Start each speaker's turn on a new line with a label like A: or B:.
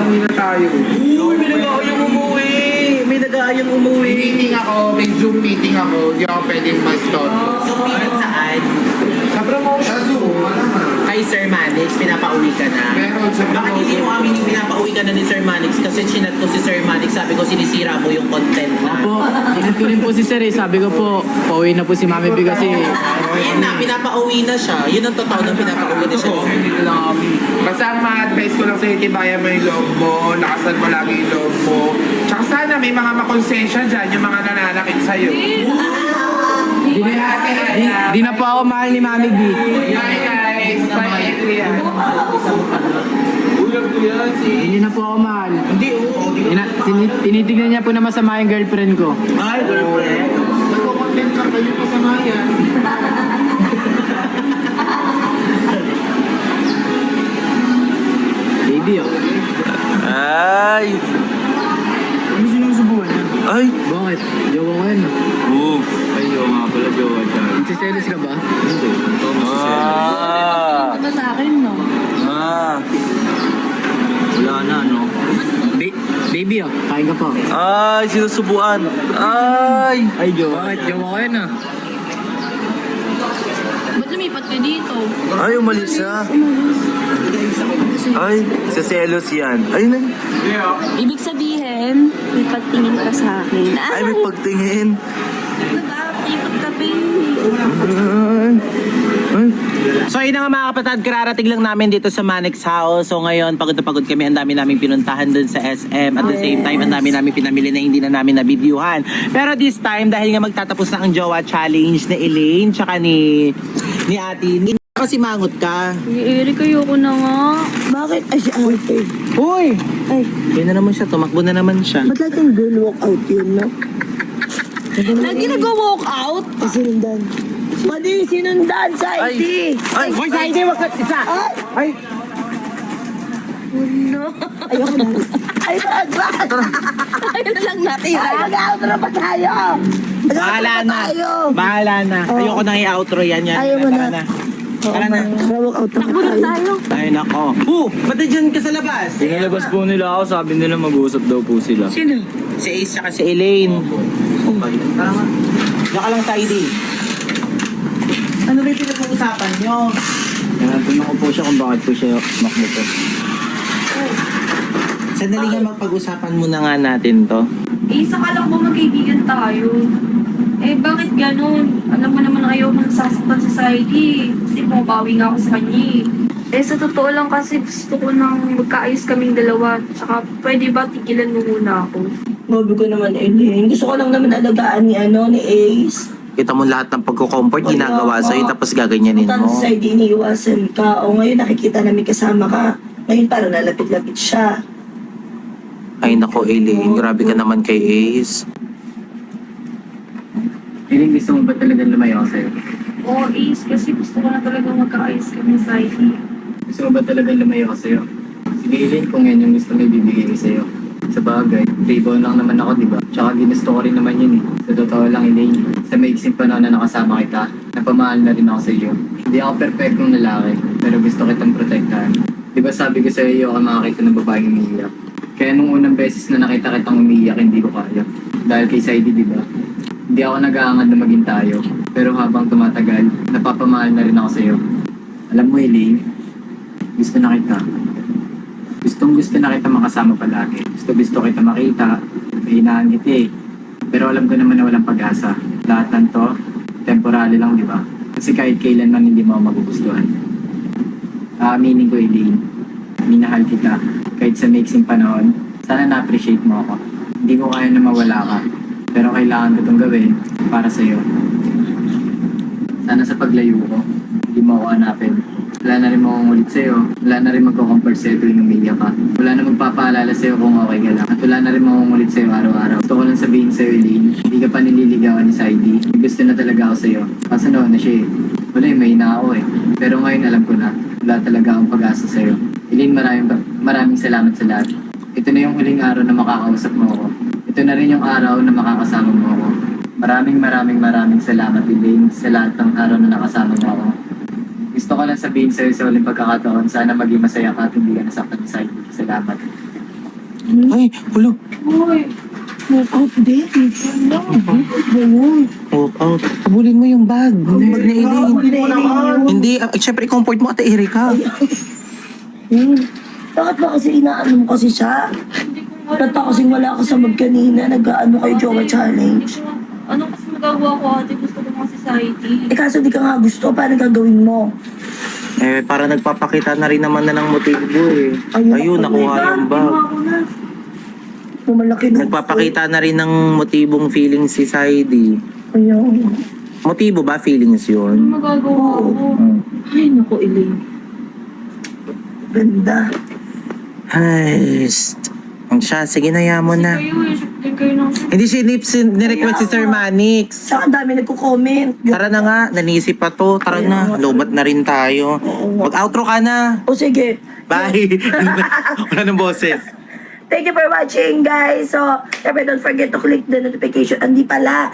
A: Uwi na tayo.
B: Uy, may nag-aayang umuwi. May nag-aayang umuwi.
A: Meeting ako, may Zoom meeting ako. Hindi ako pwedeng ma-stop.
B: So, saan?
A: Sa promotion. Sa Zoom,
B: Kay Sir Manix, pinapauwi ka na.
A: Meron sa
B: Bakit hindi mo
A: promotion.
B: aminin pinapauwi ka na ni Sir Manix? Kasi chinat ko si Sir Manix, sabi ko sinisira mo yung content na.
C: Po, ingat ko rin po si Sir eh. Sabi ko po, pauwi na po si Mami B kasi
B: Yun na, pinapauwi na siya. Yun ang totoo na pinapauwi na siya.
A: Dito lang kami. Basta ang ma-advise ko lang sa'yo, tibayan mo yung loob mo, lakasan mo lagi yung loob mo. Tsaka sana may mga makonsensya dyan, yung mga nananakit sa'yo.
C: di na po ako mahal ni Mami B.
A: Hi guys, bye Adrian.
C: Hindi na po ako mahal.
B: Hindi, oo.
C: Tinitignan niya po na masama yung girlfriend ko.
B: Ay, girlfriend.
A: Nagko-content ka kayo masama yan.
C: Baby oh.
D: Ay!
C: Ano sinusubuan niya?
D: Ay!
C: Bakit? Jowa ko yan.
D: Oo. Ay, oo nga pala, jowa dyan.
C: Nagsiselos ka ba?
D: Hindi. Ah!
E: Ito ba sa akin, no?
D: Ah! Wala na, no?
C: Baby oh, kain ka po.
D: Ay, sinusubuan! Ay!
C: Ay, jowa. Bakit? Jowa ko yan ah.
E: Ba't lumipat ka dito?
D: Ay, umalis siya. Ay, sa selos yan. Ay, na.
E: Ibig sabihin, may pagtingin ka sa akin.
D: Ay, may pagtingin.
E: Diba? Ikot ka, baby.
D: Ay. Ay.
B: So yun na nga mga kapatid, kararating lang namin dito sa Manix House. So ngayon, pagod na pagod kami. Ang dami namin pinuntahan dun sa SM. At the same time, ang dami namin pinamili na hindi na namin nabidyuhan. Pero this time, dahil nga magtatapos na ang Jowa Challenge ni Elaine, tsaka ni Ate, hindi na kasi mangot ka.
E: Eric, ayoko na nga.
F: Bakit? Ay, si Ate.
B: Hoy!
F: Ay,
B: Yun na naman siya, tumakbo na naman siya.
F: ba't laging girl walk out yun, no?
E: Lagi nag-walk out?
F: Sinundan. Mali, sinundan sa
D: Ay.
F: IT.
D: Ay!
B: Hoy, sa hindi, wag ka isa! Ay!
E: No.
F: Ayoko na. Ay, wag.
E: Ayun na lang natira.
F: Ay, mag-out na pa tayo.
B: Bahala na.
F: Tayo.
B: Bahala na.
F: Oh.
B: Ayoko nang i-outro yan.
F: Ayaw mo
B: Tara
F: na.
B: na. Tara na.
F: Walk out na
E: Takbo na tayo.
B: Ay, nako. Ba't dyan ka sa labas?
D: Pinalabas po nila ako, sabi nila mag-uusap daw po sila.
B: Sino? Si Ace tsaka si Elaine. Tama. Diyan ka lang sa ID. Ano ba yung pinag-uusapan nyo?
C: Tanong ko po siya kung bakit po siya makmo po.
B: Sandali nga magpag-usapan muna nga natin to.
G: Eh, saka lang po magkaibigan tayo. Eh, bakit ganun? Alam mo naman ayaw mo nasasaktan sa society. Kasi bumabawi nga ako sa kanya eh. Eh, sa totoo lang kasi gusto ko nang magkaayos kaming dalawa. Tsaka, pwede ba tigilan mo muna ako?
F: Mabi ko naman, Elaine. Gusto ko lang naman alagaan ni Ace.
B: Kita mo lahat ng pagko-comfort ginagawa sa'yo tapos gaganyanin mo.
F: Punta sa side, iniiwasan ka. O ngayon nakikita namin kasama ka. Ngayon parang nalapit-lapit siya.
B: Ay nako Elaine, grabe ka naman kay Ace.
C: Elaine, gusto mo ba talagang lumayo ako sa'yo?
G: Oo, Ace, kasi gusto ko na talaga magkaayos kami sa society.
C: Gusto mo ba talagang lumayo ako sa'yo? Sige Elaine, kung yan yung gusto mo ibibigay ko sa'yo. Sa bagay, playboy lang naman ako, diba? Tsaka ginusto ko rin naman yun eh. Sa totoo lang, Elaine, sa maiksing panahon na nakasama kita, napamahal na rin ako sa iyo. Hindi ako perfectong lalaki, pero gusto kitang protektahan. Diba sabi ko sa iyo ka makakita ng babaeng umiiyak? Kaya nung unang beses na nakita kitang umiiyak, hindi ko kaya. Dahil kay Saidi, diba? Hindi ako nag-aangad na maging tayo. Pero habang tumatagal, napapamahal na rin ako sa iyo. Alam mo, Elaine, gusto na kita. Gusto na kita makasama palagi. Gusto kita makita. Mahinahan kita eh. Pero alam ko naman na walang pag-asa. Lahat ng to, temporary lang, di ba? Kasi kahit kailan man hindi mo ako magugustuhan. Aaminin ko, Elaine. Minahal kita. Kahit sa mixing panahon, sana na-appreciate mo ako. Hindi ko kaya na mawala ka. Pero kailangan ko itong gawin para sa'yo. Sana sa paglayo ko, hindi mo ako hanapin. Wala na rin makungulit sa'yo. Wala na rin magko-comfort sa'yo tuwing umiiyak ka. Wala na magpapaalala sa'yo kung okay ka lang. At wala na rin makungulit sa'yo araw-araw. Gusto ko lang sabihin sa'yo, Elaine, hindi ka pa nililigawan ni Saidi. Gusto na talaga ako sa'yo. Kaso noon na siya eh. Wala eh, may na ako eh. Pero ngayon alam ko na, wala talaga akong pag-asa sa'yo. Elaine, maraming salamat sa lahat. Ito na yung huling araw na makakausap mo ako. Ito na rin yung araw na makakasama mo ako. Maraming salamat, Elaine, sa lahat ng araw na nakasama mo ako. Gusto ko lang sabihin sa'yo sa uling pagkakataon, sana maging masaya ka at hindi ka nasaktan sa Saidi. Salamat.
B: Ay, hulo.
G: Uy,
F: Walk out din.
B: Walk out. Habulin mo yung bag. Yung bag na Elaine. Hindi, syempre i-comfort mo Ate Erika.
F: Bakit ba kasi inaano mo kasi siya?
G: hindi ko
F: Nata kasing wala ka sa mag kanina, nag-ano kayo Jowa Challenge.
G: Ano kasi magagawa ko ate? Gusto ko mga society.
F: Eh kaso di ka nga gusto, paano gagawin mo?
B: Eh, para nagpapakita na rin naman na ng motibo eh. Ayun, nakuha yung bag.
G: Kinuha ko na.
F: Pumalaki na.
B: Nagpapakita na rin ng motibong feelings si Saidi.
F: Ayun.
B: Motibo ba feelings
G: Ano
B: yun?
G: magagawa ko? Ay, naku, Elaine.
F: Ganda.
B: Ay, siya, sige na yamo na.
G: Kayo eh, shoot din kayo ng...
B: Hindi siya ni-request si Sir Manix.
F: Saka ang dami nagko-comment.
B: Tara na nga, nanisip pa to. Tara na, lobat na rin tayo. Mag-outro ka na.
F: O sige.
B: Bye. Wala ng boses.
F: Thank you for watching, guys. So, syempre, don't forget to click the notification. Hindi pala.